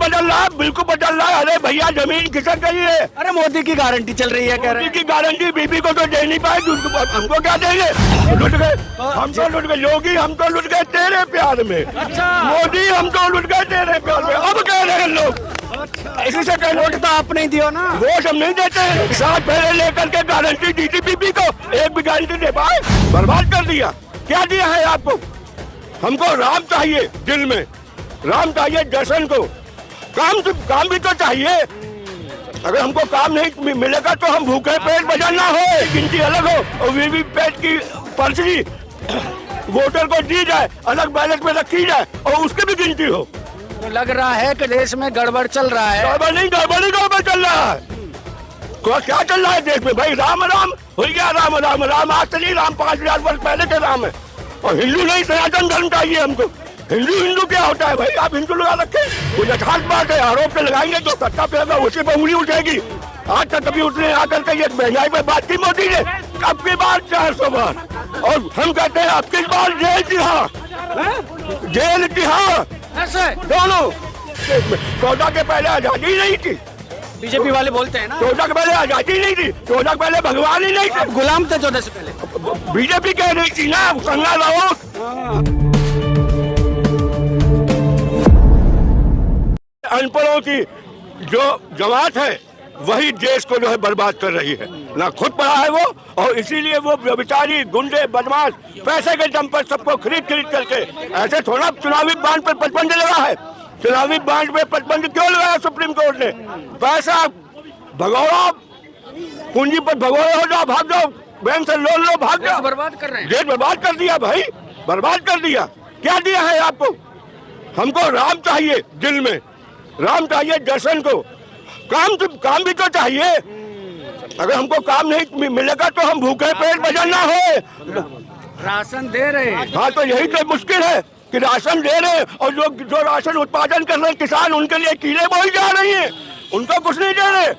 बदल रहा है, बिल्कुल बदल रहा है। अरे भैया जमीन खिसक गई है। अरे मोदी की गारंटी चल रही है, कह रहे हैं। की गारंटी बीबी को तो दे नहीं पाए, हमको क्या देंगे? लुट गए, हम तो लुट गए। योगी हम तो लुट गए तेरे प्यार में। अच्छा। मोदी हम तो लुट गए तेरे प्यार में। अब कह रहे हैं लोग इसी से कह वोट तो आप नहीं दियो ना। वोट हम नहीं देते हैं। साथ पहले लेकर के गारंटी दी थी बीबी को, एक भी गारंटी दे पाए, बर्बाद कर दिया। क्या दिया है आपको? हमको राम चाहिए, दिल में राम चाहिए, दर्शन को। काम भी तो चाहिए। अगर हमको काम नहीं मिलेगा तो हम भूखे पेट बजाना हो, गिनती अलग हो और वीवीपैट की पर्ची वोटर को दी जाए, अलग बैलेट में रखी जाए और उसकी भी गिनती हो। तो लग रहा है कि देश में गड़बड़ चल रहा है। गड़बड़ चल रहा है। क्या चल रहा है देश में भाई? राम राम हो गया, राम राम राम आज से नहीं, राम 5000 वर्ष पहले के राम है। और हिंदू नहीं, सनातन धर्म चाहिए हमको। हिंदू क्या होता है भाई? आप हिंदू लगा रखे, वो यथार्थ बात है। आरोप पे लगाएंगे जो सत्ता पे होगा उसी पे उंगली उठेगी। आज तक कभी उसने आकर के ये महंगाई पे बात की मोदी ने, अब की बार 400 बार। और हम कहते हैं अब की बार जेल तिहाड़, जेल तिहाड़ ऐसे दोनों। 14 के पहले आजादी नहीं थी। बीजेपी वाले बोलते हैं ना, 14 के पहले आजादी नहीं थी, 14 के पहले भगवान ही नहीं थे, गुलाम थे 14 से पहले। बीजेपी कह रही थी ना, कंगा राउत। अनपढ़ों की जो जमात है वही देश को जो है बर्बाद कर रही है। ना खुद पढ़ा है वो, और इसीलिए वो बेचारी गुंडे बदमाश पैसे के दम पर सबको खरीद करके। ऐसे थोड़ा चुनावी बांड पर प्रतिबंध लगा है। चुनावी बांड पे प्रतिबंध क्यों लगाया सुप्रीम कोर्ट ने? पैसा भगोड़ा, पूंजी पर भगोड़े हो जाओ, भाग जाओ, बैंक से लोन लो, भाग जाओ। बर्बाद कर रहे हैं, देश बर्बाद कर दिया भाई, बर्बाद कर दिया। क्या दिया है आपको? हमको राम चाहिए, दिल में राम चाहिए, दर्शन को। काम भी तो चाहिए। अगर हमको काम नहीं मिलेगा तो हम भूखे पेट बजाना हो। राशन दे रहे हैं। हाँ, तो यही तो मुश्किल है कि राशन दे रहे हैं और जो राशन उत्पादन कर रहे हैं किसान, उनके लिए कीले बोई जा रही है, उनको कुछ नहीं दे रहे।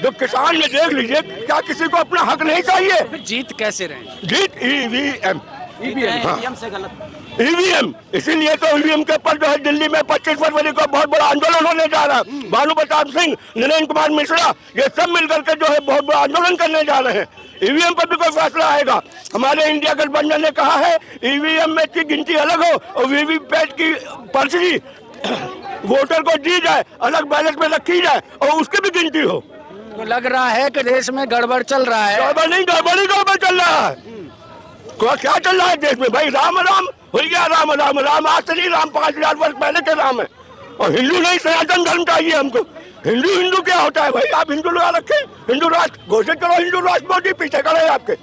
जो किसान ने, देख लीजिए, क्या किसी को अपना हक नहीं चाहिए? जीत कैसे रहे? जीत ईवीएम से गलत। ईवीएम, इसीलिए तो ईवीएम के ऊपर जो है दिल्ली में 25 फरवरी को बहुत बड़ा आंदोलन होने जा रहा है। भानु प्रताप सिंह, नरेंद्र कुमार मिश्रा, ये सब मिलकर के जो है बहुत बड़ा आंदोलन करने जा रहे हैं। ईवीएम पर भी कोई फैसला आएगा। हमारे इंडिया गठबंधन ने कहा है ईवीएम में की गिनती अलग हो और वीवीपैट की पर्ची वोटर को दी जाए, अलग बैलेट में रखी जाए और उसकी भी गिनती हो। तो लग रहा है कि देश में गड़बड़ चल रहा है। गड़बड़ चल रहा है। क्या चल रहा है देश में भाई? राम राम हो गया, राम राम राम आज से नहीं, राम 5000 वर्ष पहले के राम है। और हिंदू नहीं, सनातन धर्म चाहिए हमको। हिंदू क्या होता है भाई? आप हिंदू लगा रखे, हिंदू राष्ट्र घोषित करो, हिंदू राष्ट्र मोदी पीछे खड़े हैं आपके,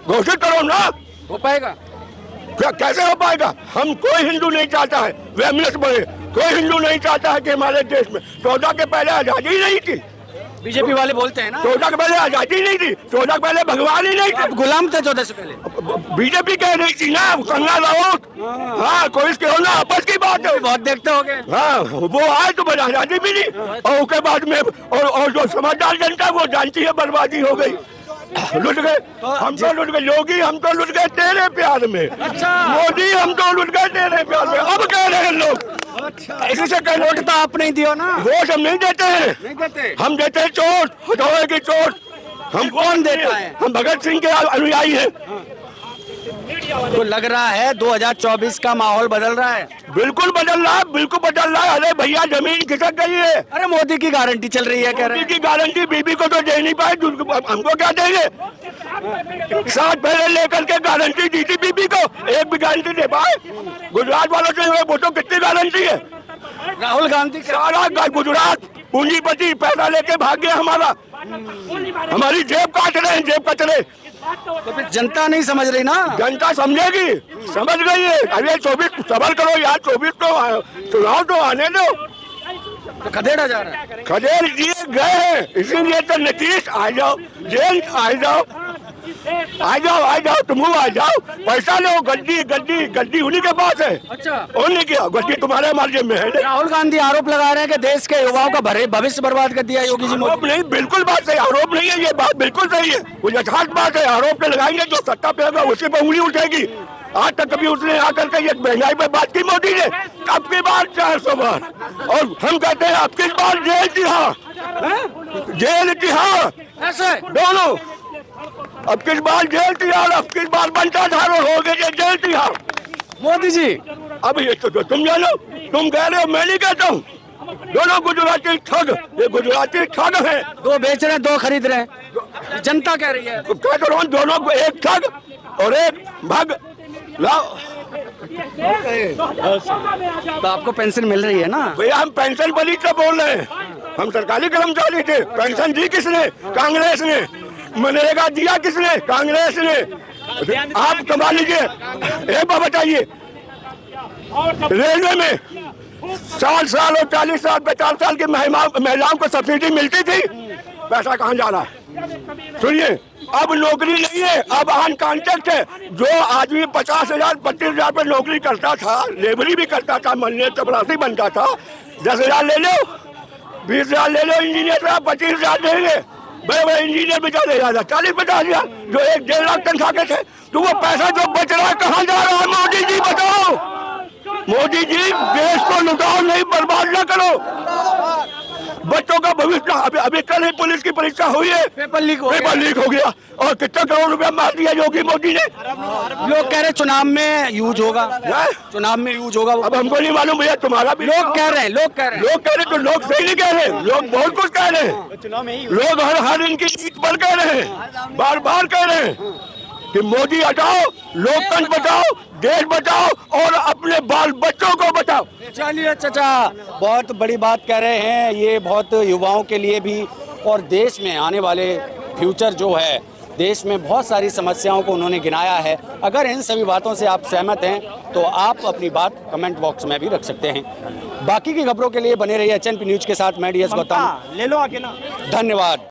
घोषित करो ना। हो पाएगा? क्या कैसे हो पाएगा? हम कोई हिंदू नहीं चाहता है वेमनेस बढ़े, कोई हिंदू नहीं चाहता है कि हमारे देश में 14 के पहले आजादी नहीं थी। बीजेपी वाले बोलते हैं ना, 14 के पहले आजादी नहीं थी, 14 के पहले भगवान ही नहीं थे, गुलाम थे 14 से पहले। बीजेपी कह रही थी ना, कंगा राउत। हाँ, कोई इसके हो ना, आपस की बात है। बहुत देखते हो गए। हाँ, वो आए तो बस आजादी मिली और उसके बाद में और जो समझदार जनता वो जानती है बर्बादी हो गई, लुट गए। हम तो लुट गए योगी, हम तो लुट गए तेरे प्यार में। अच्छा। मोदी हम तो लुट गए तेरे प्यार में। अब कह रहे हैं लोग इसी से कह, वोट तो आप नहीं दियो ना। वोट हम नहीं देते हैं, नहीं देते। हम देते हैं चोट, हथौड़े की चोट। हम कौन देता है? हम भगत सिंह के अनुयायी हैं। तो लग रहा है 2024 का माहौल बदल रहा है। बिल्कुल बदल रहा है, बिल्कुल बदल रहा है। अरे भैया जमीन खिसक गई है। अरे मोदी की गारंटी चल रही है, कह रहे हैं। की गारंटी बीबी को तो दे नहीं पाए, हमको क्या देंगे? साथ पहले लेकर के गारंटी दी थी बीबी को, एक भी गारंटी दे पाए। गुजरात वालों से वोटों कितनी गारंटी है? राहुल गांधी सारा गुजरात पूंजीपति पैसा लेके भाग गया हमारा, हमारी जेब काट रहे हैं, जेब कट रहे। तो फिर जनता नहीं समझ रही ना। जनता समझेगी, समझ गई है। अरे 24 सबर करो यार, 24 तो चुनाव तो आने दो। तो खदेड़ा जा रहा है। खदेड़ दिए गए हैं, इसीलिए तो नीतीश आ जाओ, जेल आ जाओ, आ जाओ, तुम आ जाओ, पैसा लो। गद्दी उन्हीं के पास है। अच्छा, उन्हीं की गद्दी तुम्हारे हमारे में है। राहुल गांधी आरोप लगा रहे हैं कि देश के युवाओं का भविष्य बर्बाद कर दिया योगी जी। आरोप नहीं, बिल्कुल बात सही, आरोप नहीं है, ये बात बिल्कुल सही है। वो यथार्थ बात है। आरोप पे लगाएंगे जो सत्ता पे होगा उसी पे उंगली उठेगी। आज तक कभी उसने आकर के ये महंगाई पे बात की मोदी ने? अब की बार 400 बार, और हम कहते हैं अब की बार जेल तिहाड़, जेल तिहाड़ ऐसे दोनों। अब किस बार जेल तिहाड़, अब किस बार बनता धारो हो गए जेल तिहाड़। मोदी जी अब ये तो तुम जानो, तुम कह रहे हो, मैं नहीं कहता हूँ। दोनों गुजराती ठग, ये गुजराती ठग है। दो बेच रहे हैं, दो खरीद रहे हैं, जनता कह रही है। तो क्या करो, दोनों को, एक ठग और एक भग लाओ। तो आपको पेंशन मिल रही है ना? भैया हम पेंशन बनी क्या बोल रहे हैं, हम सरकारी कर्मचारी थे। पेंशन दी किसने? कांग्रेस ने। मनरेगा दिया किसने? कांग्रेस ने। आप कमा लीजिए। एक बात बताइए, रेलवे में 60 साल और 40 साल 50 साल की महिलाओं को सब्सिडी मिलती थी, पैसा कहाँ जा रहा है? सुनिए, अब नौकरी नहीं है, अब ऑन कॉन्ट्रैक्ट है। जो आदमी 50,000 25,000 पर नौकरी करता था, लेबरी भी करता था, महीने चपरासी बनता था, 10,000 ले लो, 20,000 ले लो, इंजीनियर साहब 25,000 देंगे। बड़े बड़े इंजीनियर भी 40,000 40-50,000 जो 1-1.5 लाख तनख्वाह के थे। तो वो पैसा जो बच रहा है कहाँ जा रहा है? मोदी जी बताओ, मोदी जी देश को लुटाओ नहीं, बर्बाद ना करो। बच्चों का भविष्य, अभी कल ही पुलिस की परीक्षा हुई है, पेपर लीक हो गया, और कितना करोड़ रुपया मार दिया योगी मोदी ने। लोग कह रहे चुनाव में यूज होगा, चुनाव में यूज होगा। अब हमको नहीं मालूम भैया, तुम्हारा भी लोग कह रहे हैं, लोग कह रहे हैं तो लोग सही नहीं कह रहे, लोग बहुत कुछ कह रहे हैं। लोग हर इनकी जीत पर कह रहे हैं, बार बार कह रहे हैं कि मोदी हटाओ, लोकतंत्र बचाओ, देश बचाओ और अपने बाल बच्चों को बचाओ। चलिए चाचा, बहुत बड़ी बात कह रहे हैं, ये बहुत युवाओं के लिए भी और देश में आने वाले फ्यूचर जो है, देश में बहुत सारी समस्याओं को उन्होंने गिनाया है। अगर इन सभी बातों से आप सहमत हैं तो आप अपनी बात कमेंट बॉक्स में भी रख सकते हैं। बाकी की खबरों के लिए बने रहिए HNP न्यूज के साथ। मैं DS गौतम, ले लो आके ना। धन्यवाद।